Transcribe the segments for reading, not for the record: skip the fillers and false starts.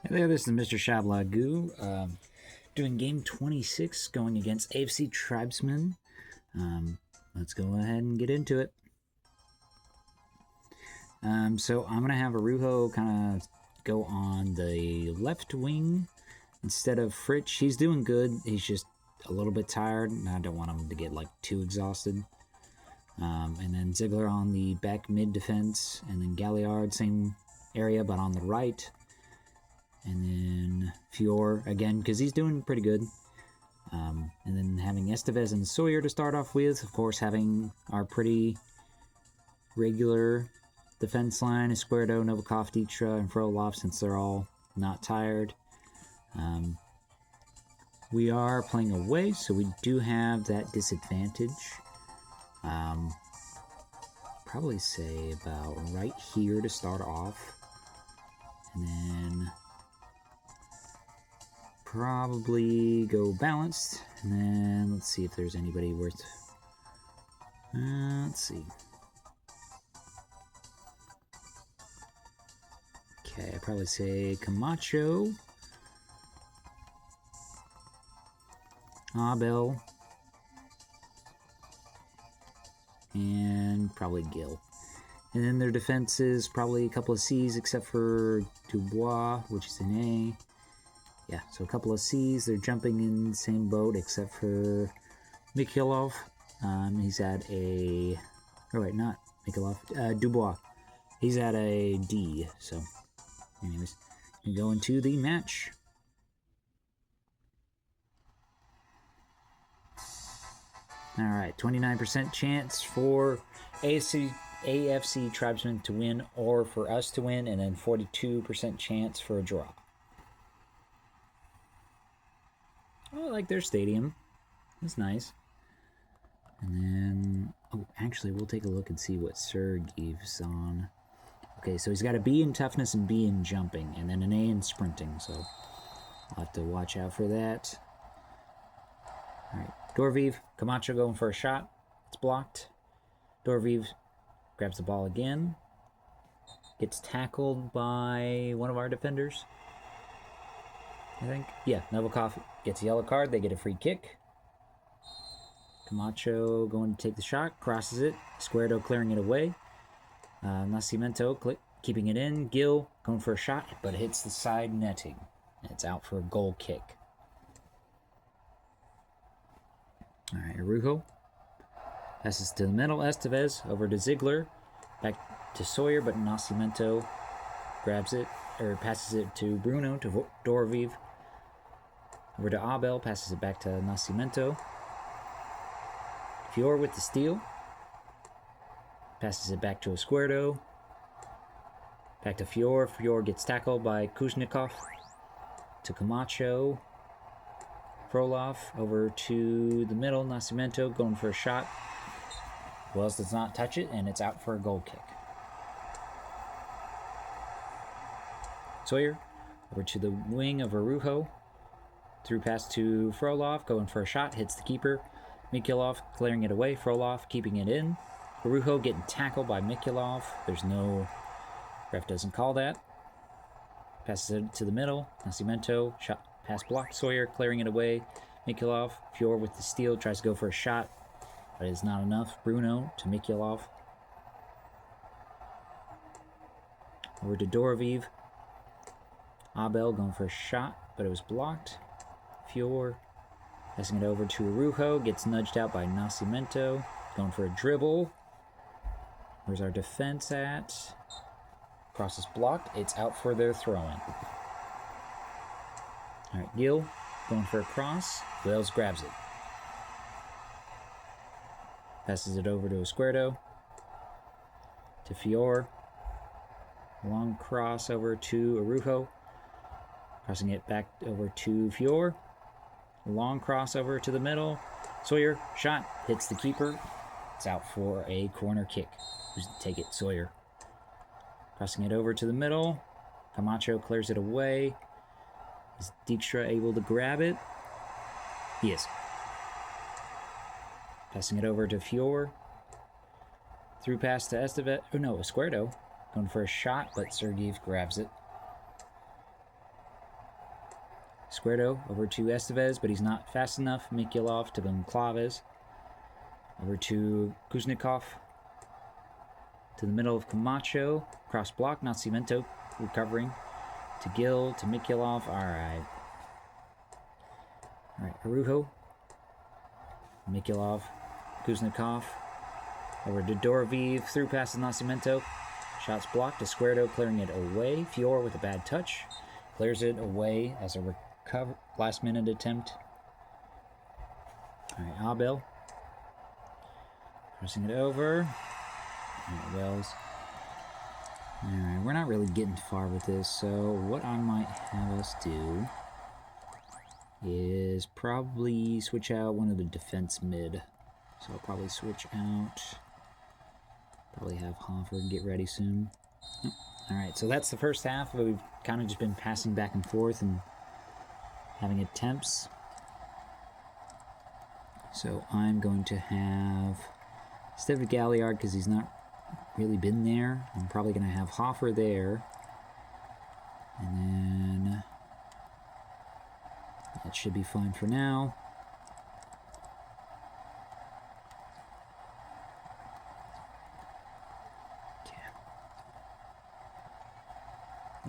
Hey there, this is Mr. Shablagoo, doing game 26, going against AFC Tribesman. Let's go ahead and get into it. So I'm going to have Arujo kind of go on the left wing instead of Fritsch. He's doing good, he's just a little bit tired, and I don't want him to get like too exhausted. And then Ziegler on the back mid defense, and then Galliard, same area but on the right. And then Fior again, because he's doing pretty good. And then having Estevez and Sawyer to start off with. Of course, having our pretty regular defense line, Esquerdo, Novikov, Ditra, and Frolov, since they're all not tired. We are playing away, so we do have that disadvantage. Probably say about right here to start off. And then probably go balanced, and then let's see if there's anybody worth. Let's see. Okay, I'd probably say Camacho, Abel, and probably Gil. And then their defense is probably a couple of C's except for Dubois, which is an A. Yeah, so a couple of C's. They're jumping in the same boat except for Mikhailov. He's at a... Oh, wait, not Mikhailov. Dubois. He's at a D. So, anyways, we go into the match. Alright, 29% chance for AFC Tribesman to win or for us to win, and then 42% chance for a draw. Oh, I like their stadium. That's nice. And then... Oh, actually, we'll take a look and see what Sergey's on. Okay, so he's got a B in toughness and B in jumping, and then an A in sprinting, so I'll have to watch out for that. Alright, Dorviv, Camacho going for a shot. It's blocked. Dorviv grabs the ball again. Gets tackled by one of our defenders, I think. Yeah, Novikov gets a yellow card. They get a free kick. Camacho going to take the shot. Crosses it. Esquerdo clearing it away. Nascimento keeping it in. Gil going for a shot, but hits the side netting. And it's out for a goal kick. Alright, Arujo passes to the middle. Estevez over to Ziegler. Back to Sawyer, but Nascimento grabs it, or passes it to Bruno, to Dorviv. Over to Abel, passes it back to Nascimento. Fior with the steal. Passes it back to Esquerdo. Back to Fior. Fior gets tackled by Kuznikov. To Camacho. Frolov over to the middle. Nascimento going for a shot. Wells does not touch it, and it's out for a goal kick. Sawyer over to the wing of Arujo. Through pass to Frolov, going for a shot, hits the keeper. Mikhailov clearing it away. Frolov keeping it in. Arujo getting tackled by Mikhailov. There's no... Ref doesn't call that. Passes it to the middle. Nascimento, shot, pass blocked. Sawyer clearing it away. Mikhailov, Fior with the steal, tries to go for a shot, but it's not enough. Bruno to Mikhailov. Over to Dorviv. Abel going for a shot, but it was blocked. Fior passing it over to Arujo, gets nudged out by Nascimento, going for a dribble. Where's our defense at? Cross is blocked. It's out for their throw-in. Alright, Gil going for a cross. Wales grabs it. Passes it over to Esquerdo. To Fior. Long cross over to Arujo. Crossing it back over to Fior. Long crossover to the middle. Sawyer, shot, hits the keeper. It's out for a corner kick. Who's to take it? Sawyer. Crossing it over to the middle. Camacho clears it away. Is Dijkstra able to grab it? He is. Passing it over to Fior. Through pass to Estevez. Oh no, Esquerdo. Going for a shot, but Sergeyev grabs it. Squirto over to Estevez, but he's not fast enough. Mikhailov to Goncalves. Over to Kuznikov. To the middle of Camacho. Cross block, Nascimento recovering. To Gil, to Mikhailov. Alright. Alright, Arujo. Mikhailov. Kuznikov. Over to Doroviv. Through passes Nascimento. Shots blocked. To Squirto clearing it away. Fior with a bad touch. Clears it away as a last minute attempt. Alright, Abel. Pressing it over. Alright, Wells. Alright, we're not really getting far with this, so what I might have us do is probably switch out one of the defense mid. So I'll probably switch out. Probably have Hoffer get ready soon. Oh, alright, so that's the first half. We've kind of just been passing back and forth and having attempts. So I'm going to have, instead of Galliard, because he's not really been there, I'm probably going to have Hoffer there. And then that should be fine for now.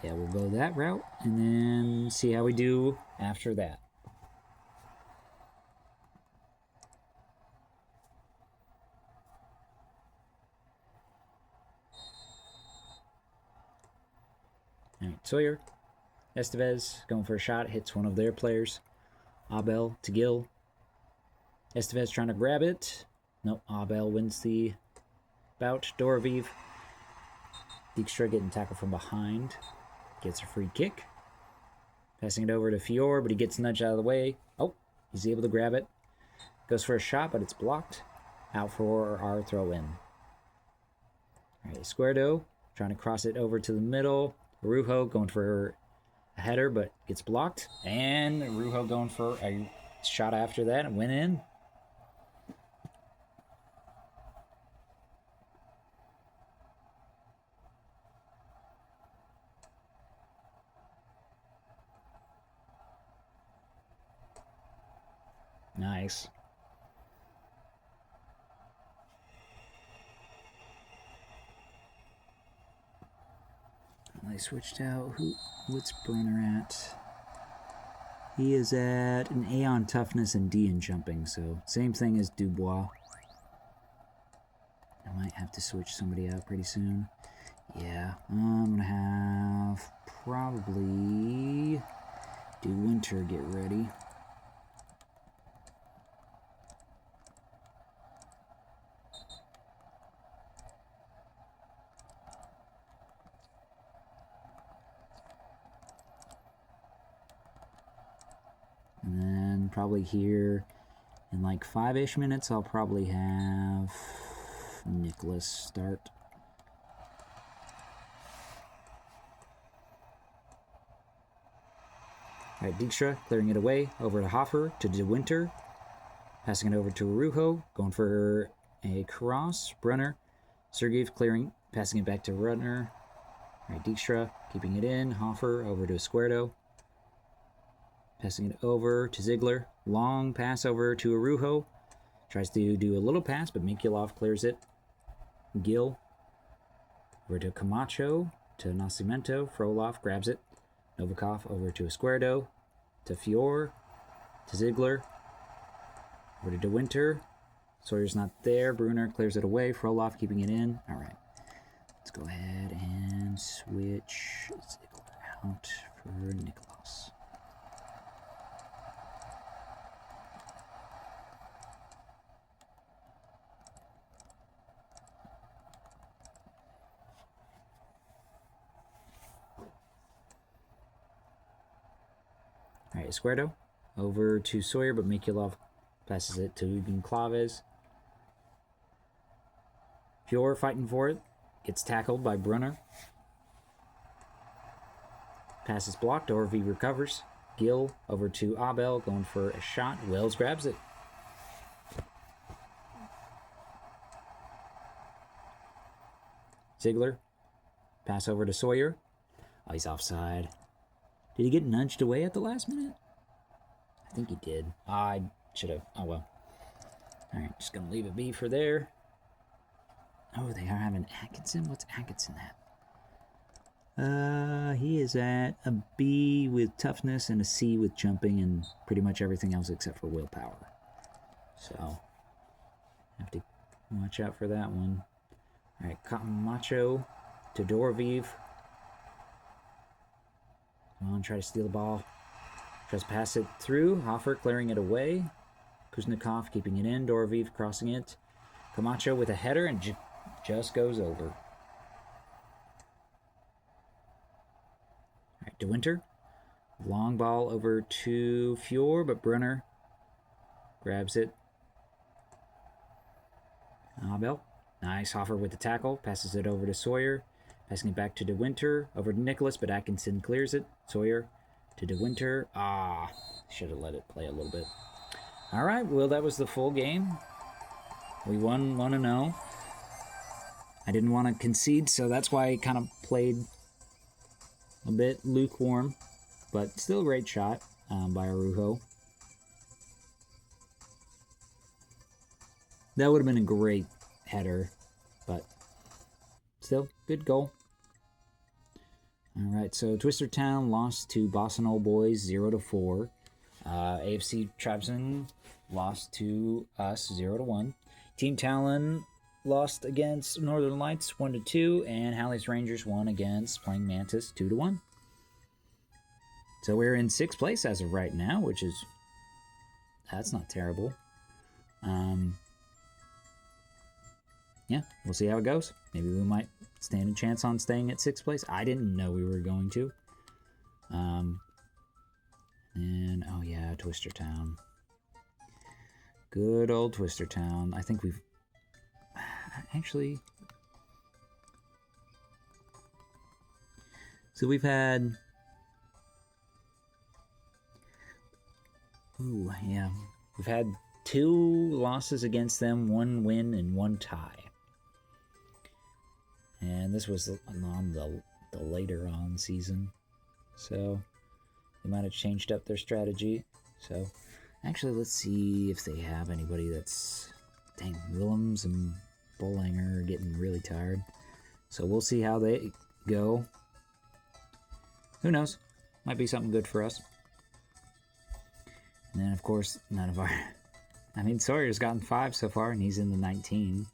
Yeah, we'll go that route and then see how we do after that. Alright, Sawyer. Estevez going for a shot, hits one of their players. Abel to Gil. Estevez trying to grab it. Nope, Abel wins the bout. Doroviv. Dijkstra getting tackled from behind. Gets a free kick. Passing it over to Fior, but he gets nudged out of the way. Oh, he's able to grab it. Goes for a shot, but it's blocked. Out for our throw-in. Alright, Squirto trying to cross it over to the middle. Arujo going for a header, but gets blocked. And Arujo going for a shot after that and went in. Nice. I switched out. What's Brunner at? He is at an A on toughness and D in jumping, so same thing as Dubois. I might have to switch somebody out pretty soon. Yeah, I'm gonna have probably do Winter get ready. And then probably here in like 5-ish minutes, I'll probably have Nicholas start. Alright, Dijkstra clearing it away. Over to Hoffer, to De Winter. Passing it over to Arujo. Going for a cross. Brunner. Sergeyev clearing. Passing it back to Brunner. Alright, Dijkstra keeping it in. Hoffer over to Squirto. Passing it over to Ziegler. Long pass over to Arujo. Tries to do a little pass, but Mikhailov clears it. Gil. Over to Camacho. To Nascimento. Frolov grabs it. Novikov over to Squirto. To Fior. To Ziegler. Over to De Winter. Sawyer's not there. Brunner clears it away. Frolov keeping it in. Alright. Let's go ahead and switch Ziegler out for Nicholas. Alright, Squirto over to Sawyer, but Mikhailov passes it to Goncalves. Fior fighting for it. Gets tackled by Brunner. Pass is blocked. Doroviv recovers. Gil over to Abel, going for a shot. Wells grabs it. Ziegler. Pass over to Sawyer. Oh, he's offside. Did he get nudged away at the last minute? I think he did. I should have. Oh, well. Alright, just gonna leave it be for there. Oh, they are having Atkinson? What's Atkinson at? He is at a B with toughness and a C with jumping and pretty much everything else except for willpower. So, have to watch out for that one. Alright, Camacho to Doroviv. Come on, try to steal the ball. Tries to pass it through. Hoffer clearing it away. Kuznikov keeping it in. Doroviv crossing it. Camacho with a header and just goes over. Alright, De Winter. Long ball over to Fior, but Brunner grabs it. Abel. Nice. Hoffer with the tackle. Passes it over to Sawyer. Passing it back to De Winter. Over to Nicholas, but Atkinson clears it. Sawyer to De Winter. Should have let it play a little bit. Alright, well, that was the full game. We won 1-0. I didn't want to concede, so that's why I kind of played a bit lukewarm. But still a great shot by Araujo. That would have been a great header, but still, good goal. Alright, so Twister Town lost to Boston Old Boys 0-4. AFC Tribesman lost to us 0-1. Team Talon lost against Northern Lights 1-2, and Halley's Rangers won against Playing Mantis 2-1. So we're in 6th place as of right now, which is that's not terrible. Yeah, we'll see how it goes. Maybe we might stand a chance on staying at 6th place. I didn't know we were going to. And, oh yeah, Twister Town. Good old Twister Town. I think we've... Actually... So we've had... Ooh, yeah. We've had 2 losses against them, 1 win and 1 tie. And this was on the later on season. So they might have changed up their strategy. So actually, let's see if they have anybody that's... Dang, Willems and Bolanger are getting really tired. So we'll see how they go. Who knows? Might be something good for us. And then, of course, none of our... I mean, Sawyer's gotten 5 so far, and he's in the 19.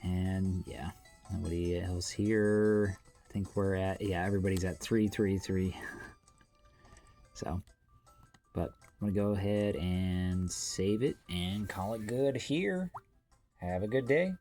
And, yeah, nobody else here. I think we're at... Yeah, everybody's at 3-3-3. So, but I'm going to go ahead and save it and call it good here. Have a good day.